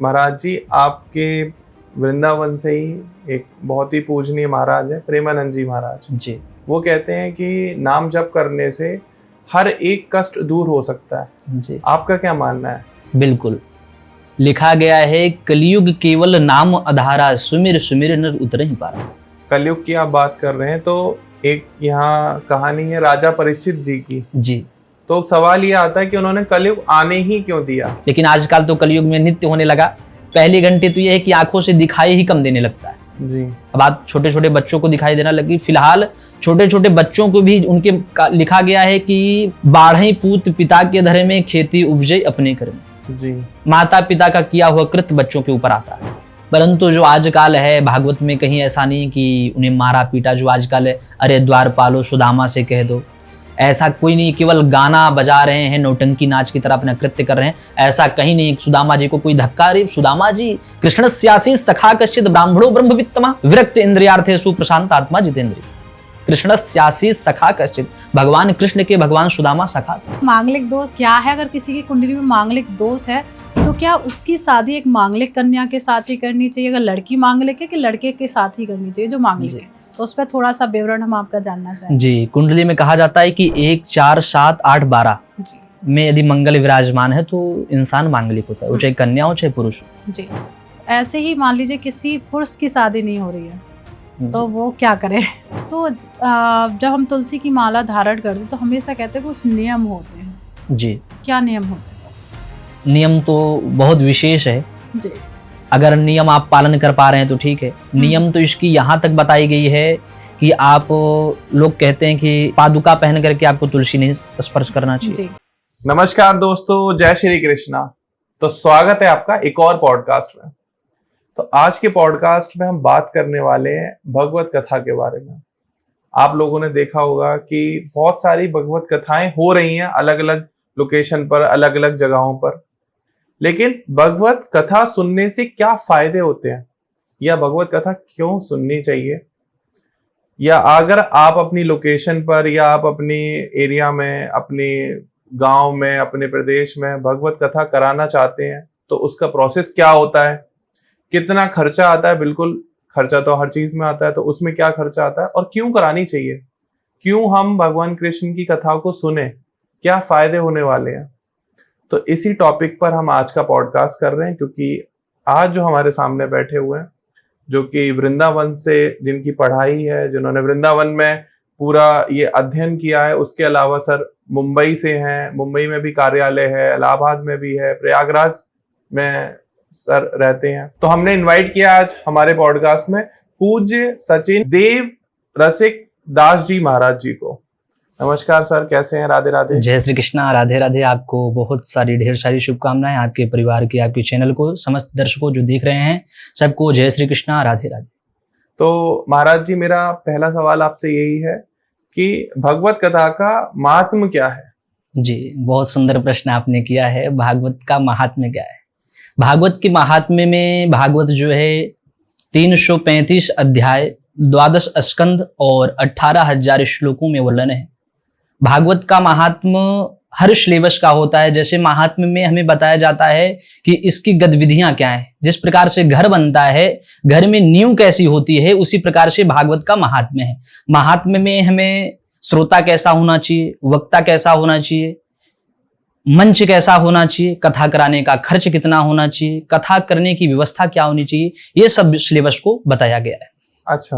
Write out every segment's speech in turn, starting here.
महाराज जी, आपके वृंदावन से ही एक बहुत ही पूजनीय महाराज है प्रेमानंद जी महाराज जी। वो कहते हैं कि नाम जप करने से हर एक कष्ट दूर हो सकता है जी, आपका क्या मानना है? बिल्कुल। लिखा गया है, कलयुग केवल नाम आधारा, सुमिर सुमिर नर उतर ही पारा। कलयुग की आप बात कर रहे हैं तो एक यहाँ कहानी है राजा परीक्षित जी की। जी, तो सवाल ये आता है कि उन्होंने कलयुग आने ही क्यों दिया? लेकिन आजकल तो कलयुग में नित्य होने लगा। पहली घंटे तो यह है कि आंखों से दिखाई ही कम देने लगता है। जी। अब आप छोटे छोटे बच्चों को दिखाई देना लगी। फिलहाल छोटे छोटे बच्चों को भी उनके लिखा गया है कि बाढ़ई पूत पिता के धरे में, खेती उपजे अपने घर में। जी। माता पिता का किया हुआ कृत्य बच्चों के ऊपर आता है। परंतु जो आजकल है भागवत में कहीं ऐसा नहीं कि उन्हें मारा पीटा। जो आजकल है, अरे द्वारपालो सुदामा से कह दो, ऐसा कोई नहीं। केवल गाना बजा रहे हैं, नौटंकी नाच की तरह अपना कृत्य कर रहे हैं, ऐसा कहीं नहीं। सुदामा जी को कोई धक्का, अरे सुदामा जी कृष्णस्यासी सखा कश्चित ब्राह्मणो ब्रह्मवित्तमा विरक्त इंद्रियार्थे सुप्रशांत आत्मा जितेंद्रिय। कृष्णस्यासी सखा कश्चित, भगवान कृष्ण के भगवान सुदामा सखा। मांगलिक दोष क्या है? अगर किसी की कुंडली में मांगलिक दोष है तो क्या उसकी शादी एक मांगलिक कन्या के साथ ही करनी चाहिए? अगर लड़की मांगलिक है कि लड़के के साथ ही करनी चाहिए जो मांगलिक है? तो उस पर थोड़ा सा विवरण हम आपका जानना चाहेंगे। जी, कुंडली में कहा जाता है कि 1, 4, 7, 8, 12 में यदि मंगल विराजमान है तो इंसान मांगलिक होता है, वो चाहे कन्या हो चाहे पुरुष हो। जी। ऐसे ही मान लीजिए किसी पुरुष की शादी नहीं हो रही है तो वो क्या करे? तो जब हम तुलसी की माला धारण करते हैं तो हमेशा कहते हैं कुछ नियम होते हैं। जी, क्या नियम होते हैं? नियम तो बहुत विशेष है। जी। अगर नियम आप पालन कर पा रहे हैं तो ठीक है। नियम तो इसकी यहाँ तक बताई गई है कि आप, लोग कहते हैं कि पादुका पहन करके आपको तुलसी नहीं स्पर्श करना चाहिए। जी। नमस्कार दोस्तों, जय श्री कृष्णा। तो स्वागत है आपका एक और पॉडकास्ट में। तो आज के पॉडकास्ट में हम बात करने वाले हैं भगवत कथा के बारे में। आप लोगों ने देखा होगा कि बहुत सारी भगवत कथाएं हो रही हैं अलग अलग लोकेशन पर, अलग अलग जगहों पर। लेकिन भगवत कथा सुनने से क्या फायदे होते हैं, या भगवत कथा क्यों सुननी चाहिए, या अगर आप अपनी लोकेशन पर या आप अपनी एरिया में, अपने गांव में, अपने प्रदेश में भगवत कथा कराना चाहते हैं तो उसका प्रोसेस क्या होता है, कितना खर्चा आता है? बिल्कुल, खर्चा तो हर चीज में आता है, तो उसमें क्या खर्चा आता है और क्यों करानी चाहिए, क्यों हम भगवान कृष्ण की कथा को सुने, क्या फायदे होने वाले हैं। तो इसी टॉपिक पर हम आज का पॉडकास्ट कर रहे हैं, क्योंकि आज जो हमारे सामने बैठे हुए हैं, जो कि वृंदावन से जिनकी पढ़ाई है, जिन्होंने वृंदावन में पूरा ये अध्ययन किया है, उसके अलावा सर मुंबई से हैं, मुंबई में भी कार्यालय है, इलाहाबाद में भी है, प्रयागराज में सर रहते हैं। तो हमने इनवाइट किया आज हमारे पॉडकास्ट में पूज्य सचिन देव रसिक दास जी महाराज जी को। नमस्कार सर, कैसे हैं? राधे राधे। जय श्री कृष्णा, राधे राधे। आपको बहुत सारी ढेर सारी शुभकामनाएं, आपके परिवार की, आपके चैनल को, समस्त दर्शकों जो देख रहे हैं सबको जय श्री कृष्णा, राधे राधे। तो महाराज जी, मेरा पहला सवाल आपसे यही है कि भगवत कथा का महात्म्य क्या है? जी, बहुत सुंदर प्रश्न आपने किया है। भागवत का महात्म्य क्या है? भागवत के महात्म्य में, भागवत जो है 335 अध्याय, 12 स्कंद और 18,000 श्लोकों में वर्णन है। भागवत का महात्म्य हर श्लेवश का होता है। जैसे महात्म्य में हमें बताया जाता है कि इसकी गतिविधियां क्या है, जिस प्रकार से घर बनता है, घर में नींव कैसी होती है, उसी प्रकार से भागवत का महात्म्य है। महात्म्य में हमें श्रोता कैसा होना चाहिए, वक्ता कैसा होना चाहिए, मंच कैसा होना चाहिए, कथा कराने का खर्च कितना होना चाहिए, कथा करने की व्यवस्था क्या होनी चाहिए, ये सब सिलेबस को बताया गया है। अच्छा,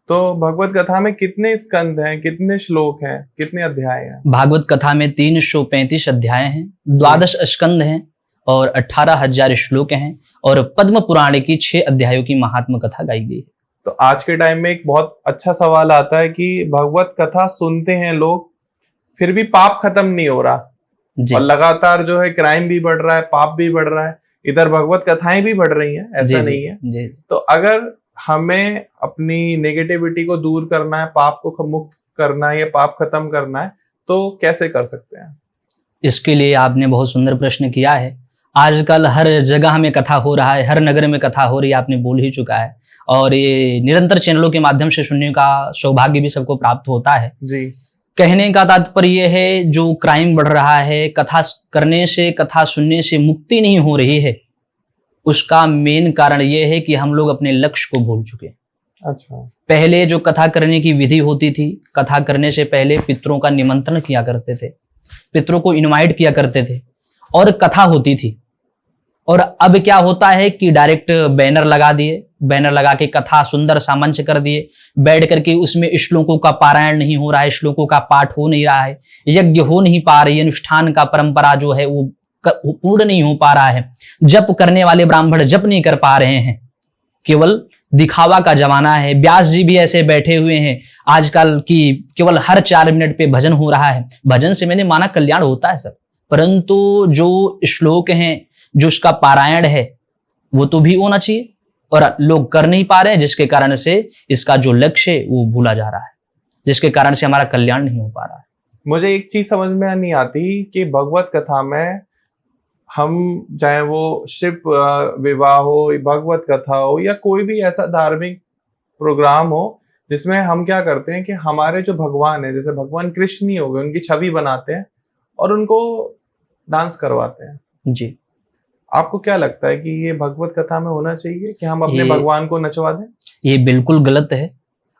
तो भगवत कथा में कितने स्कंद हैं, कितने श्लोक हैं, कितने अध्याय हैं? भागवत कथा में 335 अध्याय हैं, 12 स्कंद हैं और 18,000 श्लोक हैं, और पद्म पुराण की 6 अध्यायों की महात्म कथा गाई गई है। तो आज के टाइम में एक बहुत अच्छा सवाल आता है कि भगवत कथा सुनते हैं लोग, फिर भी पाप खत्म नहीं हो रहा, और लगातार जो है क्राइम भी बढ़ रहा है, पाप भी बढ़ रहा है, इधर भगवत कथाएं भी बढ़ रही हैं, ऐसा नहीं है जी। तो अगर हमें अपनी नेगेटिविटी को दूर करना है, पाप को मुक्त करना है या पाप खत्म करना है, तो कैसे कर सकते हैं? इसके लिए आपने बहुत सुंदर प्रश्न किया है। आजकल हर जगह में कथा हो रहा है, हर नगर में कथा हो रही है, आपने बोल ही चुका है, और ये निरंतर चैनलों के माध्यम से सुनने का सौभाग्य भी सबको प्राप्त होता है। जी। कहने का तात्पर्य है, जो क्राइम बढ़ रहा है, कथा करने से, कथा सुनने से मुक्ति नहीं हो रही है, उसका मेन कारण ये है कि हम लोग अपने लक्ष्य को भूल चुके हैं। अच्छा। पहले जो कथा करने की विधि होती थी, कथा करने से पहले पितरों का निमंत्रण किया करते थे, पितरों को इनवाइट किया करते थे और कथा होती थी। और अब क्या होता है कि डायरेक्ट बैनर लगा दिए, बैनर लगा के कथा सुंदर सा मंच कर दिए, बैठ करके उसमें श्लोकों का पारायण नहीं हो रहा है, श्लोकों का पाठ हो नहीं रहा है, यज्ञ हो नहीं पा रही, अनुष्ठान का परंपरा जो है वो पूर्ण नहीं हो पा रहा है, जप करने वाले ब्राह्मण जप नहीं कर पा रहे हैं, केवल दिखावा का जमाना है। व्यास जी भी ऐसे बैठे हुए हैं आजकल की केवल हर 4 मिनट पे भजन हो रहा है। भजन से मैंने माना कल्याण होता है सब, परंतु जो श्लोक हैं, जो उसका पारायण है, वो तो भी होना चाहिए और लोग कर नहीं पा रहे हैं, जिसके कारण से इसका जो लक्ष्य है वो भूला जा रहा है, जिसके कारण से हमारा कल्याण नहीं हो पा रहा है। मुझे एक चीज समझ में नहीं आती कि भगवत कथा में हम, चाहे वो शिव विवाह हो, भगवत कथा हो या कोई भी ऐसा धार्मिक प्रोग्राम हो, जिसमें हम क्या करते हैं कि हमारे जो भगवान है, जैसे भगवान कृष्ण ही हो गए, उनकी छवि बनाते हैं और उनको डांस करवाते हैं। जी, आपको क्या लगता है कि ये भगवत कथा में होना चाहिए कि हम अपने भगवान को नचवा दें? ये बिल्कुल गलत है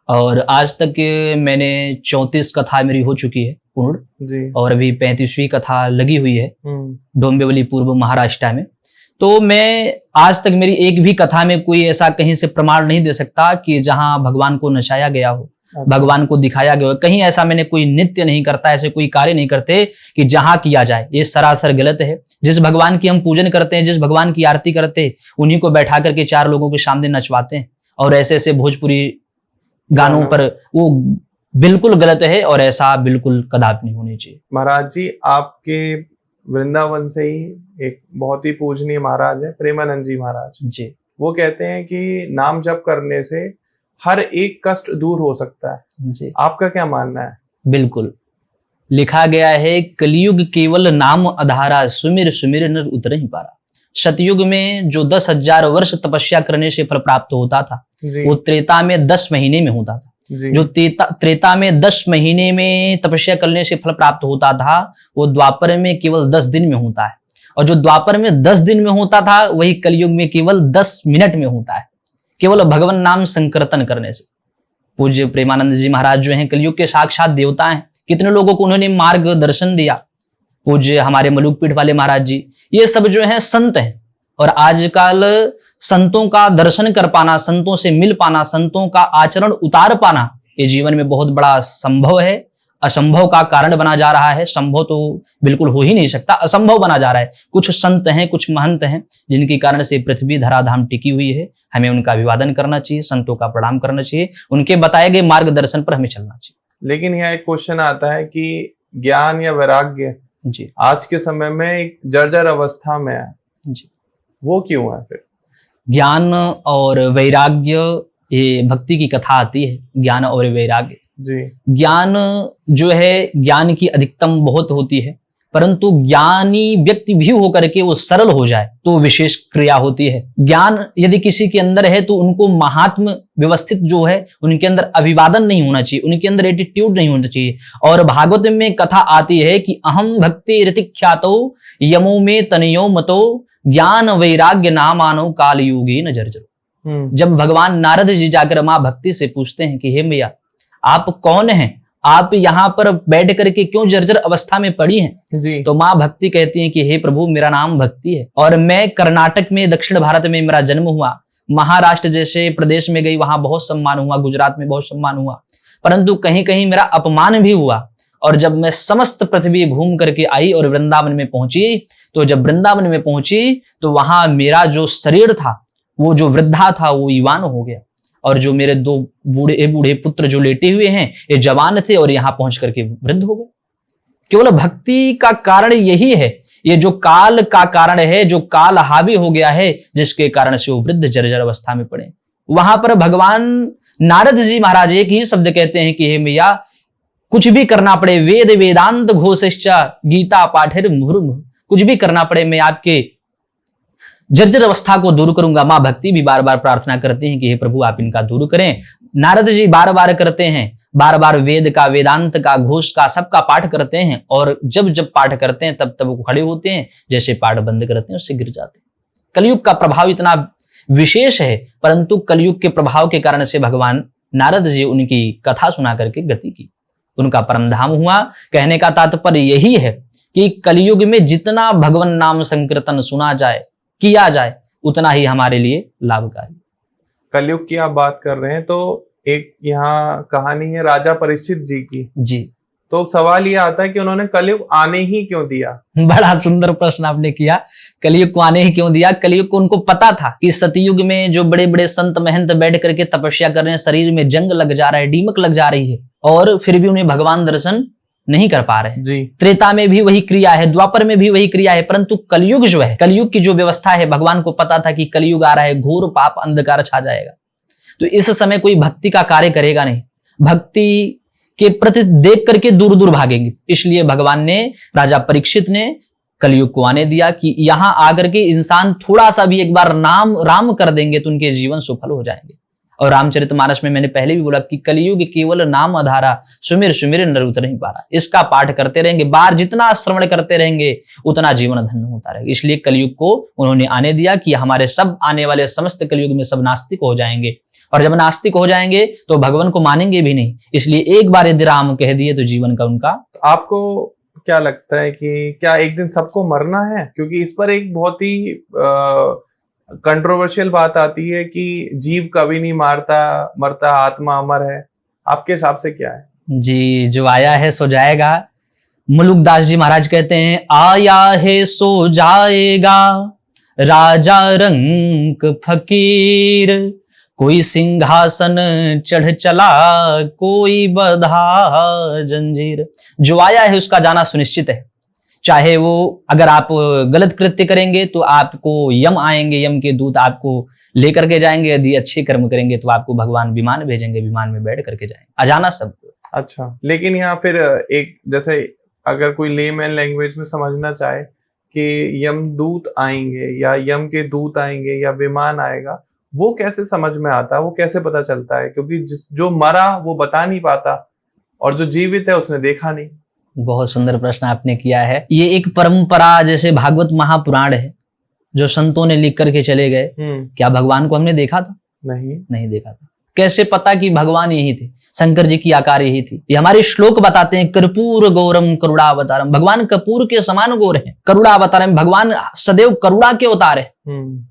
और आज तक मैंने 34 कथा मेरी हो चुकी है पूर्ण जी। और अभी 35वीं कथा लगी हुई है डोंबिवली पूर्व महाराष्ट्र में। तो मैं आज तक मेरी एक भी कथा में कोई ऐसा कहीं से प्रमाण नहीं दे सकता कि जहां भगवान को नचाया गया हो, भगवान को दिखाया गया हो। कहीं ऐसा मैंने कोई नृत्य नहीं करता, ऐसे कोई कार्य नहीं करते कि जहां किया जाए। ये सरासर गलत है। जिस भगवान की हम पूजन करते हैं, जिस भगवान की आरती करते हैं, उन्हीं को बैठा करके 4 लोगों के सामने नचवाते हैं और ऐसे ऐसे भोजपुरी गानों पर, वो बिल्कुल गलत है और ऐसा बिल्कुल कदापि नहीं होनी चाहिए। महाराज जी, आपके वृंदावन से ही एक बहुत ही पूजनीय महाराज है, प्रेमानंद जी महाराज जी। वो कहते हैं कि नाम जप करने से हर एक कष्ट दूर हो सकता है। जी, आपका क्या मानना है? बिल्कुल लिखा गया है, कलयुग केवल नाम आधारा, सुमिर सुमिर नर उतर ही पारा। सतयुग में जो 10,000 वर्ष तपस्या करने से फल प्राप्त होता था, वो त्रेता में 10 महीने में होता था। जो त्रेता में 10 महीने में तपस्या करने से फल प्राप्त होता था, वो द्वापर में केवल 10 दिन में होता है। और जो द्वापर में 10 दिन में होता था, वही कलयुग में केवल 10 मिनट में होता है, केवल भगवान नाम संकीर्तन करने से। पूज्य प्रेमानंद जी महाराज जो हैं, कलयुग के साक्षात देवता हैं। कितने लोगों को उन्होंने मार्गदर्शन दिया। पूज्य हमारे मलुक पीठ वाले महाराज जी, ये सब जो हैं संत हैं। और आजकल संतों का दर्शन कर पाना, संतों से मिल पाना, संतों का आचरण उतार पाना, ये जीवन में बहुत बड़ा संभव है। असंभव का कारण बना जा रहा है। संभव तो बिल्कुल हो ही नहीं सकता, असंभव बना जा रहा है। कुछ संत हैं, कुछ महंत हैं, जिनके कारण से पृथ्वी धराधाम टिकी हुई है। हमें उनका अभिवादन करना चाहिए, संतों का प्रणाम करना चाहिए, उनके बताए गए मार्गदर्शन पर हमें चलना चाहिए। लेकिन यहाँ एक क्वेश्चन आता है कि ज्ञान या वैराग्य जी आज के समय में एक जर्जर अवस्था में है, जी, वो क्यों है? फिर ज्ञान और वैराग्य, ये भक्ति की कथा आती है, ज्ञान और वैराग्य जी। ज्ञान जो है, ज्ञान की अधिकतम बहुत होती है, परंतु ज्ञानी व्यक्ति भी होकर के वो सरल हो जाए तो विशेष क्रिया होती है। ज्ञान यदि किसी के अंदर है तो उनको महात्म व्यवस्थित जो है, उनके अंदर अभिवादन नहीं होना चाहिए, उनके अंदर एटीट्यूड नहीं होना चाहिए। और भागवत में कथा आती है कि अहम भक्ति ऋतिख्यातो यमो में तनयो मतो ज्ञान वैराग्य नामानो काल योगी न जर्जर। जब भगवान नारद जी जाकर मां भक्ति से पूछते हैं कि हे मैया, आप कौन हैं, आप यहाँ पर बैठ करके क्यों जर्जर अवस्था में पड़ी हैं जी? तो माँ भक्ति कहती है कि हे प्रभु, मेरा नाम भक्ति है और मैं कर्नाटक में, दक्षिण भारत में मेरा जन्म हुआ, महाराष्ट्र जैसे प्रदेश में गई, वहां बहुत सम्मान हुआ, गुजरात में बहुत सम्मान हुआ, परंतु कहीं कहीं मेरा अपमान भी हुआ। और जब मैं समस्त पृथ्वी घूम करके आई और वृंदावन में पहुंची, तो जब वृंदावन में पहुंची तो वहां मेरा जो शरीर था, वो जो वृद्धा था, वो युवान हो गया और जो मेरे 2 बूढ़े बूढ़े पुत्र जो लेटे हुए हैं, ये जवान थे और यहां पहुंच करके वृद्ध हो गए। केवल भक्ति का कारण यही है, ये जो काल का कारण है, जो काल हावी हो गया है, जिसके कारण से वो वृद्ध जर्जर अवस्था में पड़े। वहां पर भगवान नारद जी महाराज एक ही शब्द कहते हैं कि हे मैया, कुछ भी करना पड़े, वेद वेदांत घोषश्चा गीता पाठिर मुहुर्मुहुः, कुछ भी करना पड़े, मैं आपके जर्जर अवस्था को दूर करूंगा। मां भक्ति भी बार बार प्रार्थना करते हैं कि हे प्रभु, आप इनका दूर करें। नारद जी बार बार करते हैं, बार बार वेद का, वेदांत का, घोष का, सबका पाठ करते हैं और जब जब पाठ करते हैं तब तब वो खड़े होते हैं, जैसे पाठ बंद करते हैं उससे गिर जाते हैं। कलयुग का प्रभाव इतना विशेष है, परंतु कलयुग के प्रभाव के कारण से भगवान नारद जी उनकी कथा सुना करके गति की, उनका परम धाम हुआ। कहने का तात्पर्य यही है कि कलयुग में जितना भगवान नाम संकीर्तन सुना जाए, किया जाए, उतना ही हमारे लिए लाभकारी। कलयुग की आप बात कर रहे हैं तो एक यहाँ कहानी है राजा परीक्षित जी की। जी, तो सवाल ये आता है कि उन्होंने कलयुग आने ही क्यों दिया? बड़ा सुंदर प्रश्न आपने किया। कलयुग को आने ही क्यों दिया? कलयुग को उनको पता था कि सतयुग में जो बड़े बड़े संत महंत बैठ करके तपस्या कर रहे हैं, शरीर में जंग लग जा रहा है, दीमक लग जा रही है, और फिर भी उन्हें भगवान दर्शन नहीं कर पा रहे हैं। जी। त्रेता में भी वही क्रिया है, द्वापर में भी वही क्रिया है, परंतु कलयुग जो है, कलयुग की जो व्यवस्था है, भगवान को पता था कि कलयुग आ रहा है, घोर पाप अंधकार छा जाएगा, तो इस समय कोई भक्ति का कार्य करेगा नहीं, भक्ति के प्रति देख करके दूर दूर भागेंगे। इसलिए भगवान ने, राजा परीक्षित ने कलयुग को आने दिया कि यहां आकर के इंसान थोड़ा सा भी एक बार नाम राम कर देंगे तो उनके जीवन सफल हो जाएंगे। और रामचरितमानस में मैंने पहले भी बोला कि कलयुग केवल नाम आधारा, सुमिर सुमिर नर उतर नहीं पा रहा। इसका पाठ करते रहेंगे, बार जितना श्रवण करते रहेंगे उतना जीवन धन्य होता रहेगा। इसलिए कलयुग को उन्होंने आने दिया कि हमारे सब आने वाले समस्त कलयुग में सब नास्तिक हो जाएंगे, और जब नास्तिक हो जाएंगे तो भगवान को मानेंगे भी नहीं। इसलिए एक बार यदि राम कह दिए तो जीवन का उनका। आपको क्या लगता है कि क्या एक दिन सबको मरना है? क्योंकि इस पर एक बहुत ही कंट्रोवर्शियल बात आती है कि जीव कभी नहीं मरता, आत्मा अमर है। आपके हिसाब से क्या है? जी, जो आया है सो जाएगा। मुलुकदास जी महाराज कहते हैं, आया है सो जाएगा, राजा रंक फकीर, कोई सिंहासन चढ़ चला, कोई बधा जंजीर। जो आया है उसका जाना सुनिश्चित है। चाहे वो, अगर आप गलत कृत्य करेंगे तो आपको यम आएंगे, यम के दूत आपको लेकर के जाएंगे। यदि अच्छे कर्म करेंगे तो आपको भगवान विमान भेजेंगे, विमान में बैठ करके जाएंगे। अजाना सब। अच्छा, लेकिन यहाँ फिर एक, जैसे अगर कोई लेमैन लैंग्वेज में समझना चाहे कि यमदूत आएंगे या यम के दूत आएंगे या विमान आएगा, वो कैसे समझ में आता है? वो कैसे पता चलता है? क्योंकि जो मरा वो बता नहीं पाता और जो जीवित है उसने देखा नहीं। बहुत सुंदर प्रश्न आपने किया है। ये एक परंपरा, जैसे भागवत महापुराण है जो संतों ने लिख करके चले गए। क्या भगवान को हमने देखा था? नहीं देखा था। कैसे पता कि भगवान यही थे? शंकर जी की आकार यही थी। ये हमारे श्लोक बताते हैं, कर्पूर गौरम करुणावतारम। भगवान कपूर के समान गौर है। करुणावतारम, भगवान सदैव करुणा के अवतार है।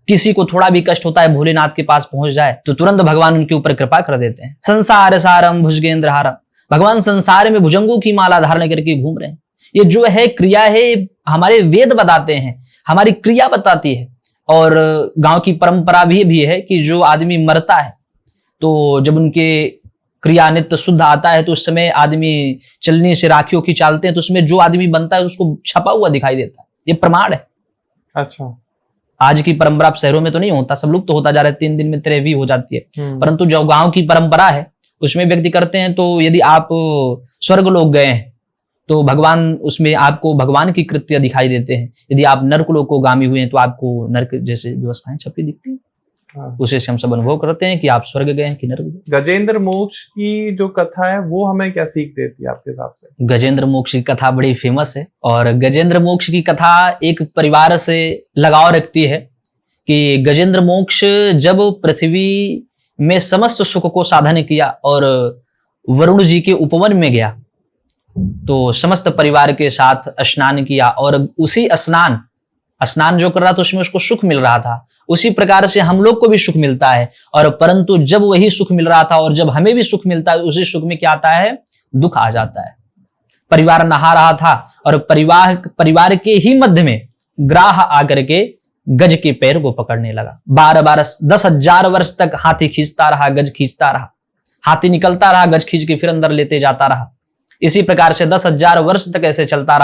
किसी को थोड़ा भी कष्ट होता है, भोलेनाथ के पास पहुंच जाए तो तुरंत भगवान उनके ऊपर कृपा कर देते हैं। संसार सारम भुजगेंद्र हारम, भगवान संसार में भुजंगों की माला धारण करके घूम रहे हैं। ये जो है क्रिया है, हमारे वेद बताते हैं, हमारी क्रिया बताती है। और गांव की परंपरा भी है कि जो आदमी मरता है तो जब उनके क्रिया नित्य शुद्ध आता है तो उस समय आदमी चलने से राखियों की चालते हैं तो उसमें जो आदमी बनता है उसको छपा हुआ दिखाई देता है। ये प्रमाण है। अच्छा, आज की परंपरा शहरों में तो नहीं होता, सब लुप्त तो होता जा रहा है, 3 दिन में त्रेवी हो जाती है। परंतु जो गांव की परंपरा है उसमें व्यक्ति करते हैं। तो यदि आप स्वर्ग लोक गए हैं तो भगवान उसमें आपको भगवान की कृत्य दिखाई देते हैं। यदि आप नर्क लोक को गामी हुए हैं तो आपको नर्क जैसे व्यवस्थाएं छपी दिखती है। उसे से हम सब अनुभव करते हैं कि आप स्वर्ग गए हैं कि नर्क गए। गजेंद्र मोक्ष की जो कथा है वो हमें क्या सीख देती है आपके हिसाब से? गजेंद्र मोक्ष की कथा बड़ी फेमस है और गजेंद्र मोक्ष की कथा एक परिवार से लगाव रखती है कि गजेंद्र मोक्ष जब पृथ्वी में समस्त सुख को साधन किया और वरुण जी के उपवन में गया तो समस्त परिवार के साथ स्नान किया और उसी स्नान जो कर रहा था उसमें उसको सुख मिल रहा था। उसी प्रकार से हम लोग को भी सुख मिलता है। और परंतु जब वही सुख मिल रहा था और जब हमें भी सुख मिलता है, उसी सुख में क्या आता है? दुख आ जाता है। परिवार नहा रहा था और परिवार के ही मध्य में ग्राह आकर के गज के पैर को पकड़ने लगा। 10,000 वर्ष तक हाथी खींचता रहा, गज खींचता रहा, हाथी निकलता रहा, गज खींच के फिर अंदर लेते जाता रहा। इसी प्रकार से 10,000 वर्ष तक ऐसे चलता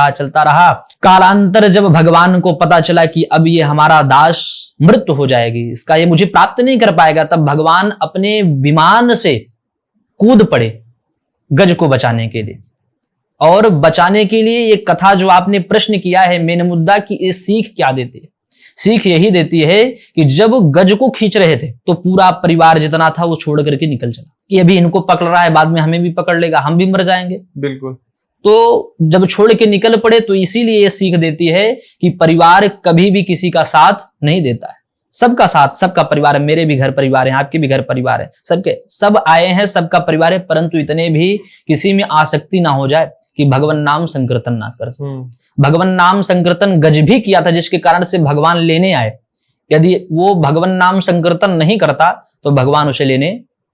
रहा। कालांतर जब भगवान को पता चला कि अब ये हमारा दास मृत्यु हो जाएगी, इसका ये मुझे प्राप्त नहीं कर पाएगा, तब भगवान अपने विमान से कूद पड़े गज को बचाने के लिए। और बचाने के लिए ये कथा जो आपने प्रश्न किया है मेन मुद्दा की, ये सीख क्या देती है? सीख यही देती है कि जब गज को खींच रहे थे तो पूरा परिवार जितना था वो छोड़ करके निकल चला कि अभी इनको पकड़ रहा है, बाद में हमें भी पकड़ लेगा, हम भी मर जाएंगे। बिल्कुल। तो जब छोड़ के निकल पड़े तो इसीलिए ये सीख देती है कि परिवार कभी भी किसी का साथ नहीं देता है। सबका साथ, सबका परिवार है, मेरे भी घर परिवार है, आपके भी घर परिवार है, सबके सब आए हैं, सबका परिवार है, परंतु इतने भी किसी में आसक्ति ना हो जाए कि भगवान नाम संकीर्तन ना कर सके। भगवान नाम संकीर्तन गज भी किया था, जिसके कारण से भगवान लेने आए। यदि वो भगवान नाम संकीर्तन नहीं करता तो भगवान उसे लेने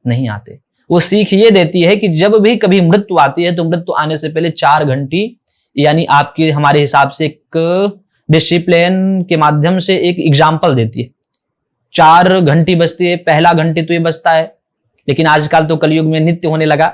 नहीं आते। वो सीख ये देती है कि जब भी कभी मृत्यु आती है तो मृत्यु आने से पहले 4 घंटी, यानी आपके हमारे हिसाब से एक डिसिप्लिन के माध्यम से एक एग्जाम्पल देती है। 4 घंटी बजती है, पहला घंटी तो ये बजता है, लेकिन आजकल तो कलयुग में नित्य होने लगा।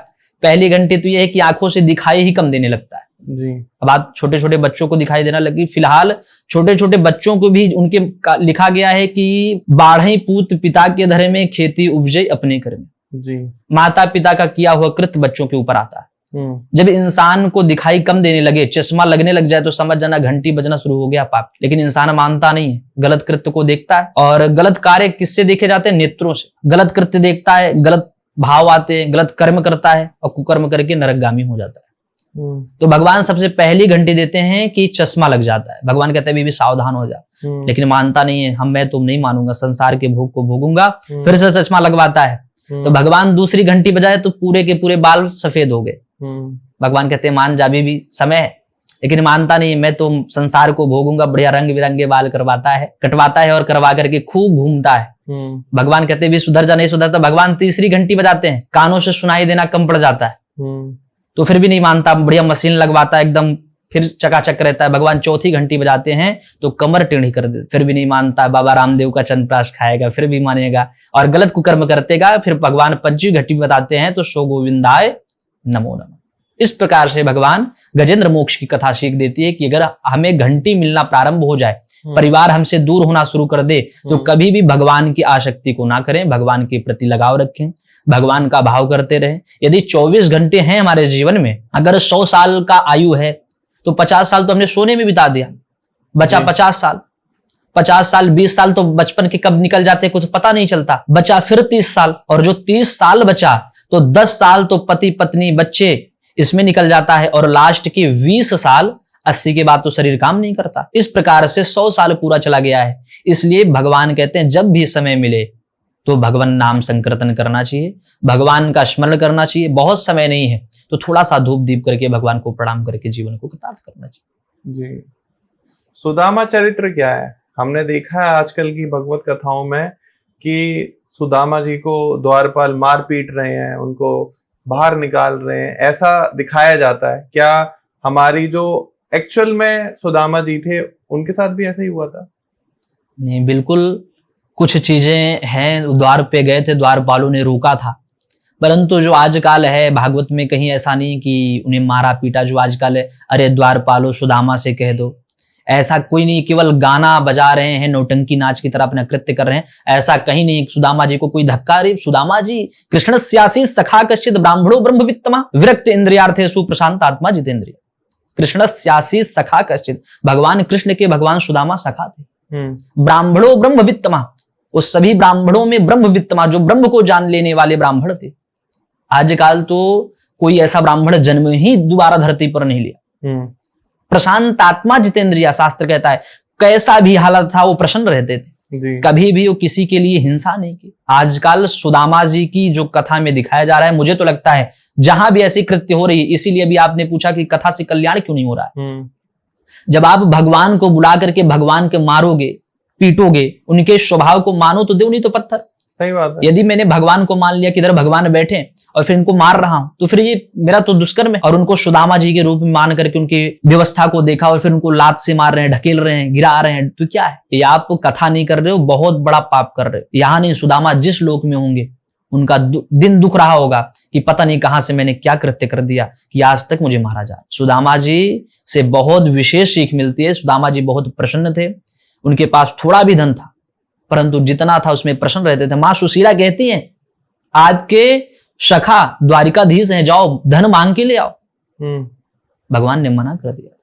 पहली घंटी तो ये है कि आंखों से दिखाई ही कम देने लगता है जी। अब आप छोटे छोटे बच्चों को दिखाई देना लगी। फिलहाल छोटे छोटे बच्चों को भी उनके लिखा गया है कि बाढ़ई पूत पिता के धरे में, खेती उपजे अपने घर में जी। माता पिता का किया हुआ कृत्य बच्चों के ऊपर आता है। जब इंसान को दिखाई कम देने लगे, चश्मा लगने लग जाए, तो समझ जाना घंटी बजना शुरू हो गया पाप। लेकिन इंसान मानता नहीं है, गलत कृत्य को देखता है। और गलत कार्य किससे देखे जाते हैं? नेत्रों से। गलत कृत्य देखता है, गलत भाव आते हैं, गलत कर्म करता है और कुकर्म करके नरकगामी हो जाता है। तो भगवान सबसे पहली घंटी देते हैं कि चश्मा लग जाता है। भगवान कहते हैं भी सावधान हो जा, लेकिन मानता नहीं है। मैं तुम नहीं मानूंगा, संसार के भोग को भोगूंगा। फिर से चश्मा लगवाता है। तो भगवान दूसरी घंटी बजाए तो पूरे के पूरे बाल सफेद हो गए। भगवान कहते हैं मान जा, अभी भी समय है, लेकिन मानता नहीं। मैं तो संसार को भोगूंगा। बढ़िया रंग बिरंगे बाल कटवाता है और करवा करके खूब घूमता है। भगवान कहते हैं भी सुधर जा, नहीं सुधरता। भगवान तीसरी घंटी बजाते हैं, कानों से सुनाई देना कम पड़ जाता है, तो फिर भी नहीं मानता। बढ़िया मशीन लगवाता है, एकदम फिर चकाचक रहता है। भगवान चौथी घंटी बजाते हैं तो कमर टेढ़ी कर दे, फिर भी नहीं मानता। बाबा रामदेव का चंद्रप्राश खाएगा, फिर भी मानेगा। और गलत कुकर्म करतेगा, फिर भगवान पंचवी घंटी बताते हैं तो सो गोविंदाय नमो नमः। इस प्रकार से भगवान गजेंद्र मोक्ष की कथा सीख देती है कि अगर हमें घंटी मिलना प्रारंभ हो जाए, परिवार हमसे दूर होना शुरू कर दे, तो कभी भी भगवान की आसक्ति को ना करें, भगवान के प्रति लगाव रखें, भगवान का भाव करते रहें। यदि 24 घंटे हैं हमारे जीवन में, अगर 100 साल का आयु है तो 50 साल तो हमने सोने में बिता दिया, बचा 50 साल। 50 साल 20 साल तो बचपन के कब निकल जाते कुछ पता नहीं चलता, बचा फिर 30 साल। और जो 30 साल बचा तो 10 साल तो पति पत्नी बच्चे इसमें निकल जाता है, और लास्ट के 20 साल 80 के बाद तो शरीर काम नहीं करता। इस प्रकार से 100 साल पूरा चला गया है। इसलिए भगवान कहते हैं जब भी समय मिले तो भगवान नाम संकीर्तन करना चाहिए, भगवान का स्मरण करना चाहिए। बहुत समय नहीं है तो थोड़ा सा धूप दीप करके भगवान को प्रणाम करके जीवन को कृतार्थ करना चाहिए। जी। सुदामा चरित्र क्या है? हमने देखा है आजकल की भगवत कथाओं में कि सुदामा जी को द्वारपाल मार पीट रहे हैं, उनको बाहर निकाल रहे हैं, ऐसा दिखाया जाता है। क्या हमारी जो एक्चुअल में सुदामा जी थे उनके साथ भी ऐसा ही हुआ था? नहीं, बिल्कुल कुछ चीजें हैं, द्वार पे गए थे, द्वारपालों ने रोका था, परंतु जो आजकल है भागवत में कहीं ऐसा नहीं कि उन्हें मारा पीटा। जो आजकल है, अरे द्वारपालो सुदामा से कह दो, ऐसा कोई नहीं। केवल गाना बजा रहे हैं, नौटंकी नाच की तरह अपना कृत्य कर रहे हैं, ऐसा कहीं नहीं। सुदामा जी को कोई धक्का, रे सुदामा जी कृष्णस्यासी सखा कश्चित ब्राह्मणो ब्रह्मवित्तमा विरक्त इंद्रियार्थे सुप्रशांत आत्मा जितेंद्रिय। कृष्णस्यासी सखा कश्चित, भगवान कृष्ण के भगवान सुदामा सखा थे। ब्राह्मणो ब्रह्मवित्तमा, उस सभी ब्राह्मणों में ब्रह्मवित्तमा, जो ब्रह्म को जान लेने वाले ब्राह्मण थे। आजकल तो कोई ऐसा ब्राह्मण जन्म ही दोबारा धरती पर नहीं लिया। प्रशांत आत्मा जितेंद्रिया, शास्त्र कहता है कैसा भी हालत था वो प्रसन्न रहते थे, कभी भी वो किसी के लिए हिंसा नहीं की। आजकल सुदामा जी की जो कथा में दिखाया जा रहा है, मुझे तो लगता है जहां भी ऐसी कृत्य हो रही है, इसीलिए भी आपने पूछा कि कथा से कल्याण क्यों नहीं हो रहा है। जब आप भगवान को बुला करके भगवान के मारोगे पीटोगे, उनके स्वभाव को मानो तो दो, नहीं तो पत्थर। सही बात है। यदि मैंने भगवान को मान लिया कि इधर भगवान बैठे और फिर इनको मार रहा हूं, तो फिर ये मेरा तो दुष्कर्म है। और उनको सुदामा जी के रूप में मान करके उनकी व्यवस्था को देखा और फिर उनको लात से मार रहे हैं, ढकेल रहे हैं, गिरा रहे हैं, तो क्या है ये? आप कथा नहीं कर रहे हो, बहुत बड़ा पाप कर रहे हो। यहां नहीं, सुदामा जिस लोक में होंगे उनका दिन दुख रहा होगा कि पता नहीं कहां से मैंने क्या कृत्य कर दिया कि आज तक मुझे मारा जा। सुदामा जी से बहुत विशेष सीख मिलती है। सुदामा जी बहुत प्रसन्न थे, उनके पास थोड़ा भी धन था, परंतु जितना था उसमें प्रसन्न रहते थे। मां सुशीला कहती हैं आपके सखा द्वारिकाधीश हैं, जाओ धन मांग के ले आओ। भगवान ने मना कर दिया।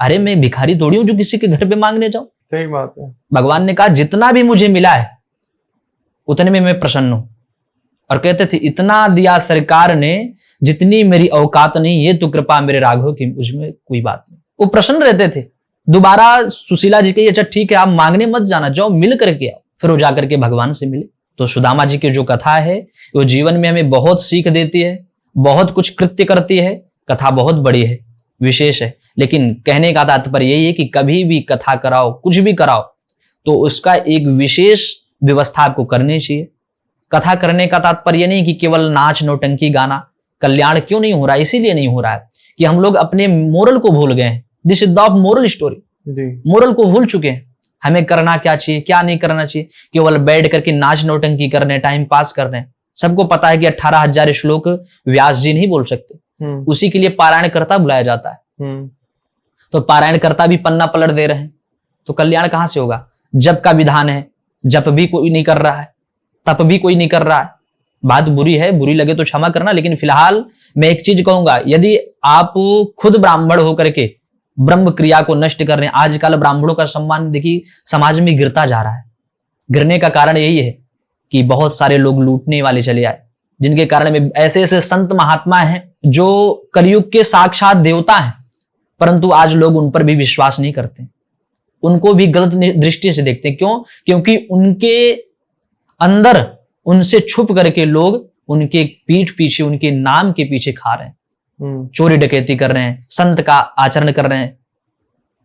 अरे मैं भिखारी थोड़ी हूं जो किसी के घर पे मांगने जाऊं। सही बात है। भगवान ने कहा जितना भी मुझे मिला है उतने में मैं प्रसन्न हूं। और कहते थे इतना दिया सरकार ने जितनी मेरी औकात नहीं, ये तो कृपा मेरे राघव की, उसमें कोई बात नहीं। वो प्रसन्न रहते थे। दोबारा सुशीला जी कही अच्छा ठीक है आप मांगने मत जाना, जाओ मिल करके आओ। फिर वो जाकर के भगवान से मिले। तो सुदामा जी की जो कथा है वो जीवन में हमें बहुत सीख देती है, बहुत कुछ कृत्य करती है। कथा बहुत बड़ी है, विशेष है, लेकिन कहने का तात्पर्य यही है कि कभी भी कथा कराओ, कुछ भी कराओ, तो उसका एक विशेष व्यवस्था आपको करनी चाहिए। कथा करने का तात्पर्य नहीं कि केवल नाच नौटंकी गाना। कल्याण क्यों नहीं हो रहा है? इसीलिए नहीं हो रहा है कि हम लोग अपने मोरल को भूल गए हैं। This is the moral story. Moral को भूल चुके हैं। हमें करना क्या चाहिए, क्या नहीं करना चाहिए, केवल बैठ करके नाच नौटंकी करने, टाइम पास करने। सबको पता है कि 18,000 श्लोक व्यास जी नहीं बोल सकते, उसी के लिए पारायणकर्ता बुलाया जाता है। तो पारायणकर्ता भी पन्ना पलट दे रहे हैं, तो कल्याण कहां से होगा? जप का विधान है, जप भी कोई नहीं कर रहा है, तप भी कोई नहीं कर रहा है। बात बुरी है, बुरी लगे तो क्षमा करना, लेकिन फिलहाल मैं एक चीज कहूंगा, यदि आप खुद ब्राह्मण होकर के ब्रह्म क्रिया को नष्ट कर रहे हैं, आजकल ब्राह्मणों का सम्मान देखिए समाज में गिरता जा रहा है। गिरने का कारण यही है कि बहुत सारे लोग लूटने वाले चले आए, जिनके कारण में ऐसे ऐसे संत महात्मा हैं जो कलयुग के साक्षात देवता हैं, परंतु आज लोग उन पर भी विश्वास नहीं करते, उनको भी गलत दृष्टि से देखते हैं। क्यों? क्योंकि उनके अंदर, उनसे छुप करके लोग उनके पीठ पीछे, उनके नाम के पीछे खा रहे हैं, चोरी डकैती कर रहे हैं, संत का आचरण कर रहे हैं,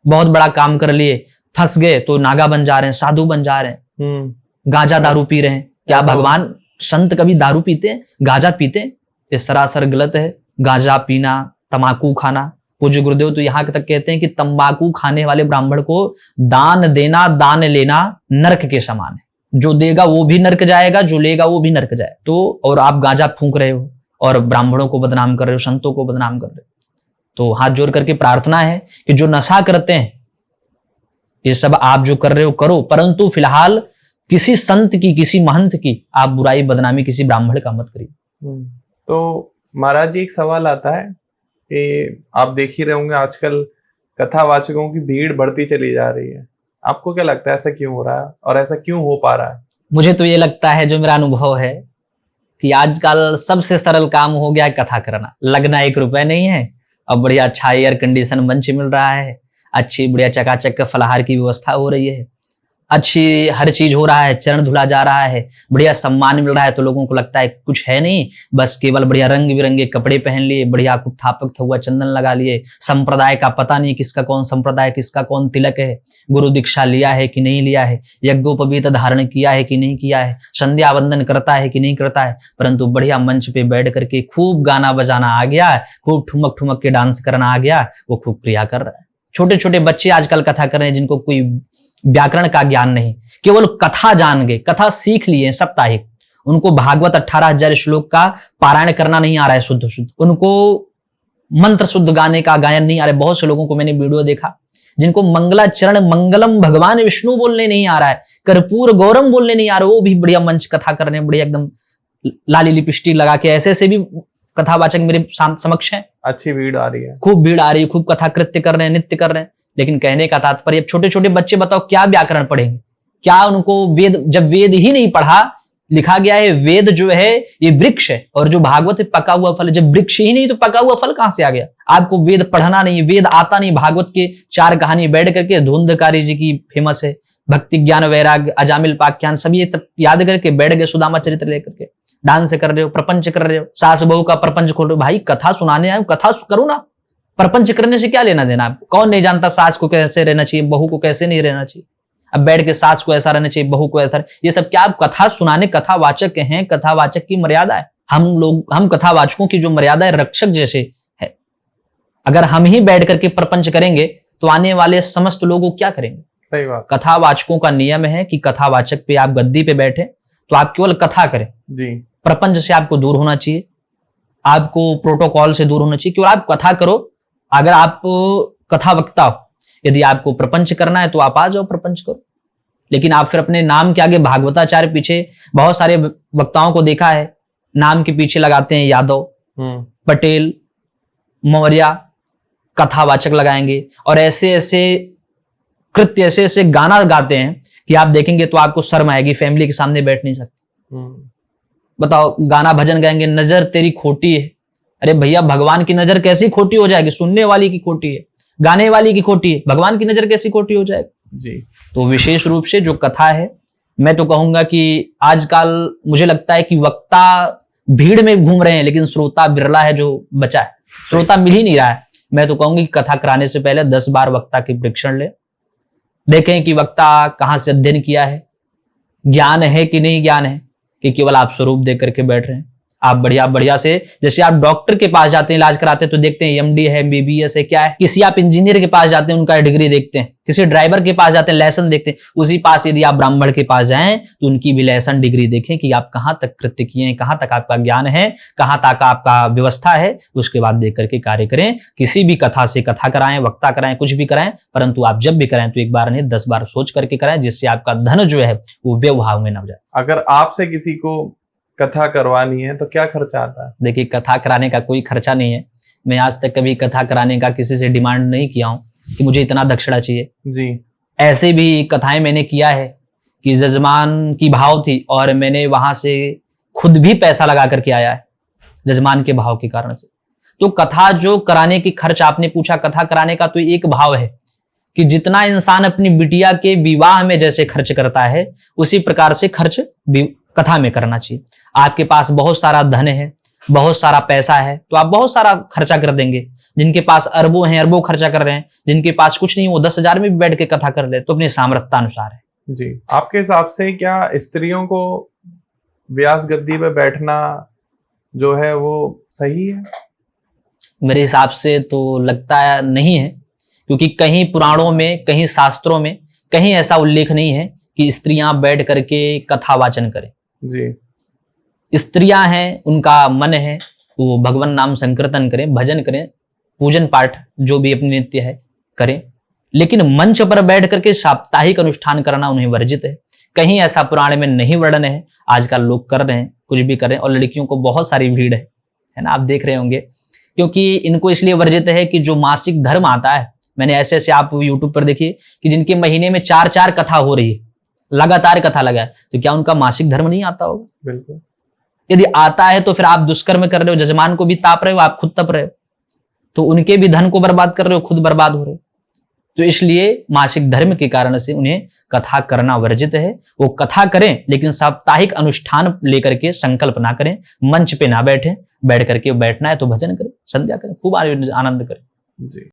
बहुत बड़ा काम कर लिए, फंस गए तो नागा बन जा रहे हैं, साधु बन जा रहे हैं, गांजा दारू पी रहे हैं। क्या भगवान संत कभी दारू पीते हैं, गांजा पीते हैं? ये सरासर गलत है। गांजा पीना, तंबाकू खाना, पूज्य गुरुदेव तो यहाँ तक कहते हैं कि तंबाकू खाने वाले ब्राह्मण को दान देना, दान लेना नरक के समान है। जो देगा वो भी नरक जाएगा, जो लेगा वो भी नरक जाए। तो और आप गांजा फूंक रहे हो और ब्राह्मणों को बदनाम कर रहे हो, संतों को बदनाम कर रहे हो। तो हाथ जोड़ करके प्रार्थना है कि जो नशा करते हैं, ये सब आप जो कर रहे हो करो, परंतु फिलहाल किसी संत की, किसी महंत की आप बुराई बदनामी किसी ब्राह्मण का मत करिए। तो महाराज जी एक सवाल आता है कि आप देख ही रहे होंगे आजकल कथावाचकों की भीड़ बढ़ती चली जा रही है। आपको क्या लगता है ऐसा क्यों हो रहा है और ऐसा क्यों हो पा रहा है? मुझे तो ये लगता है, जो मेरा अनुभव है, कि आजकल सबसे सरल काम हो गया है कथा करना। लगना 1 रुपए नहीं है, अब बढ़िया अच्छा एयर कंडीशन मंच मिल रहा है, अच्छी बढ़िया चकाचक फलाहार की व्यवस्था हो रही है, अच्छी हर चीज हो रहा है, चरण धुला जा रहा है, बढ़िया सम्मान मिल रहा है। तो लोगों को लगता है कुछ है नहीं, बस केवल बढ़िया रंग बिरंगे कपड़े पहन लिए, बढ़िया कुत्थापक हुआ चंदन लगा लिए, संप्रदाय का पता नहीं किसका कौन संप्रदाय, किसका कौन तिलक है, गुरु दीक्षा लिया है कि नहीं लिया है, यज्ञोपवीत धारण किया है कि नहीं किया है, संध्या वंदन करता है कि नहीं करता है, परंतु बढ़िया मंच पे बैठ करके खूब गाना बजाना आ गया, खूब ठुमक ठुमक के डांस करना आ गया, वो खूब क्रिया कर रहा है। छोटे छोटे बच्चे आजकल कथा कर रहे हैं, जिनको कोई व्याकरण का ज्ञान नहीं, केवल कथा जान गए, कथा सीख लिए साप्ताहिक, उनको भागवत 18,000 श्लोक का पारायण करना नहीं आ रहा है शुद्ध शुद्ध, उनको मंत्र शुद्ध गाने का गायन नहीं आ रहा है। बहुत से लोगों को मैंने वीडियो देखा जिनको मंगलाचरण मंगलम भगवान विष्णु बोलने नहीं आ रहा है, कर्पूर गौरम बोलने नहीं आ रहा, वो भी बढ़िया मंच कथा कर रहे हैं, बढ़िया एकदम लाली लिपस्टिक लगा के। ऐसे ऐसे भी कथावाचक मेरे समक्ष हैं, अच्छी भीड़ आ रही है, खूब भीड़ आ रही है, खूब कथा कृत्य कर रहे हैं, नित्य कर रहे हैं। लेकिन कहने का तात्पर्य, अब छोटे छोटे बच्चे बताओ क्या व्याकरण पढ़ेंगे, क्या उनको वेद, जब वेद ही नहीं पढ़ा, लिखा गया है वेद जो है ये वृक्ष है, और जो भागवत है पका हुआ फल, जब वृक्ष ही नहीं तो पका हुआ फल कहां से आ गया? आपको वेद पढ़ना नहीं, वेद आता नहीं, भागवत के 4 कहानी बैठ करके, धुंधकारी जी की फेमस है, भक्ति ज्ञान वैराग्य अजामिल पाख्यान, सब ये सब याद करके बैठ गए, सुदामा चरित्र लेकर के डांस कर रहे हो, प्रपंच कर रहे हो, सास बहू का प्रपंच खोल रहे हो। भाई कथा सुनाने आए, कथा करो ना, प्रपंच करने से क्या लेना देना आपको? कौन नहीं जानता सास को कैसे रहना चाहिए, बहू को कैसे नहीं रहना चाहिए। अब बैठ के सास को ऐसा रहना चाहिए, बहू को ऐसा, ये सब क्या? आप कथा सुनाने कथावाचक हैं, कथावाचक की मर्यादा है। हम कथावाचकों की जो मर्यादा है रक्षक जैसे है। अगर हम ही बैठ करके प्रपंच करेंगे तो आने वाले समस्त लोग क्या करेंगे? सही बात। कथावाचकों का नियम है कि कथावाचक पे आप गद्दी पे बैठे तो आप केवल कथा करें जी, प्रपंच से आपको दूर होना चाहिए, आपको प्रोटोकॉल से दूर होना चाहिए, केवल आप कथा करो। अगर आप कथा वक्ता हो, यदि आपको प्रपंच करना है तो आप आ जाओ, प्रपंच करो। लेकिन आप फिर अपने नाम के आगे भागवताचार्य पीछे, बहुत सारे वक्ताओं को देखा है, नाम के पीछे लगाते हैं यादव, पटेल, मौर्य, कथावाचक लगाएंगे, और ऐसे ऐसे कृत्य, ऐसे ऐसे गाना गाते हैं कि आप देखेंगे तो आपको शर्म आएगी, फैमिली के सामने बैठ नहीं सकते। बताओ, गाना भजन गाएंगे, नजर तेरी खोटी है। अरे भैया, भगवान की नजर कैसी खोटी हो जाएगी? सुनने वाली की खोटी है, गाने वाली की खोटी है, भगवान की नजर कैसी खोटी हो जाएगी जी। तो विशेष रूप से जो कथा है, मैं तो कहूंगा कि आजकल मुझे लगता है कि वक्ता भीड़ में घूम रहे हैं, लेकिन श्रोता बिरला है जो बचा है, श्रोता मिल ही नहीं रहा है। मैं तो कहूंगी कि कथा कराने से पहले 10 बार वक्ता की परीक्षण ले, देखें कि वक्ता कहां से अध्ययन किया है, ज्ञान है कि नहीं ज्ञान है, कि केवल आप स्वरूप देख करके बैठ रहे हैं। आप बढ़िया बढ़िया से, जैसे आप डॉक्टर के पास जाते हैं इलाज कराते हैं तो देखते हैं एमडी है, एमबीबीएस है, क्या है। किसी आप इंजीनियर के पास जाते हैं उनका डिग्री देखते हैं, किसी ड्राइवर के पास जाते हैं लाइसेंस देखते हैं। उसी पास यदि आप ब्राह्मण के पास जाएं तो उनकी भी लाइसेंस डिग्री देखें कि आप कहां तक कृत्य किए हैं, कहां तक आपका ज्ञान है, कहां तक आपका व्यवस्था है, उसके बाद देख करके कार्य करें। किसी भी कथा से कथा कराएं, वक्ता कराएं, कुछ भी कराएं, परंतु आप जब भी कराएं तो एक बार नहीं 10 बार सोच करके कराएं, जिससे आपका धन जो है वो व्यवहार में न जाए। अगर आपसे किसी को कथा करवानी है तो क्या खर्चा आता है? देखिए, कथा कराने का कोई खर्चा नहीं है। मैं आज तक कभी कथा कराने का किसी से डिमांड नहीं किया हूं कि मुझे इतना दक्षिणा चाहिए जी। ऐसे भी कथाएं मैंने किया है कि जजमान की भाव थी और मैंने वहां से खुद भी पैसा लगा करके आया है जजमान के भाव के कारण से। तो कथा जो कराने की खर्च आपने पूछा, कथा कराने का तो एक भाव है कि जितना इंसान अपनी बिटिया के विवाह में जैसे खर्च करता है उसी प्रकार से खर्च कथा में करना चाहिए। आपके पास बहुत सारा धन है, बहुत सारा पैसा है, तो आप बहुत सारा खर्चा कर देंगे। जिनके पास अरबों हैं, अरबों खर्चा कर रहे हैं। जिनके पास कुछ नहीं, वो 10,000 में भी बैठ के कथा कर ले, तो अपने सामर्थ्य अनुसार है। जी। आपके हिसाब से क्या स्त्रियों को व्यास गद्दी पे बैठना जो है वो सही है? मेरे हिसाब से तो लगता नहीं है, क्योंकि कहीं पुराणों में, कहीं शास्त्रों में कहीं ऐसा उल्लेख नहीं है कि स्त्रियां बैठ करके कथा वाचन करें। जी। स्त्रियां हैं, उनका मन है, वो भगवान नाम संकीर्तन करें, भजन करें, पूजन पाठ जो भी अपनी नित्य है करें, लेकिन मंच पर बैठ करके साप्ताहिक अनुष्ठान करना उन्हें वर्जित है। कहीं ऐसा पुराण में नहीं वर्णन है। आजकल लोग कर रहे हैं, कुछ भी कर रहे हैं, और लड़कियों को बहुत सारी भीड़ है ना, आप देख रहे होंगे। क्योंकि इनको इसलिए वर्जित है कि जो मासिक धर्म आता है, मैंने ऐसे ऐसे आप यूट्यूब पर देखिए कि जिनके महीने में 4-4 कथा हो रही है, लगातार कथा लगा है, तो क्या उनका मासिक धर्म नहीं आता होगा? बिल्कुल। यदि आता है तो फिर आप दुष्कर्म कर रहे हो, जजमान को भी ताप रहे हो, आप खुद तप रहे हो, तो उनके भी धन को बर्बाद कर रहे हो, खुद बर्बाद हो रहे हो। तो इसलिए मासिक धर्म के कारण से उन्हें कथा करना वर्जित है। वो कथा करें, लेकिन साप्ताहिक अनुष्ठान लेकर के संकल्प ना करें, मंच पे ना बैठे। बैठ करके बैठना है तो भजन करें, संध्या करें, खूब आनंद करें। जी।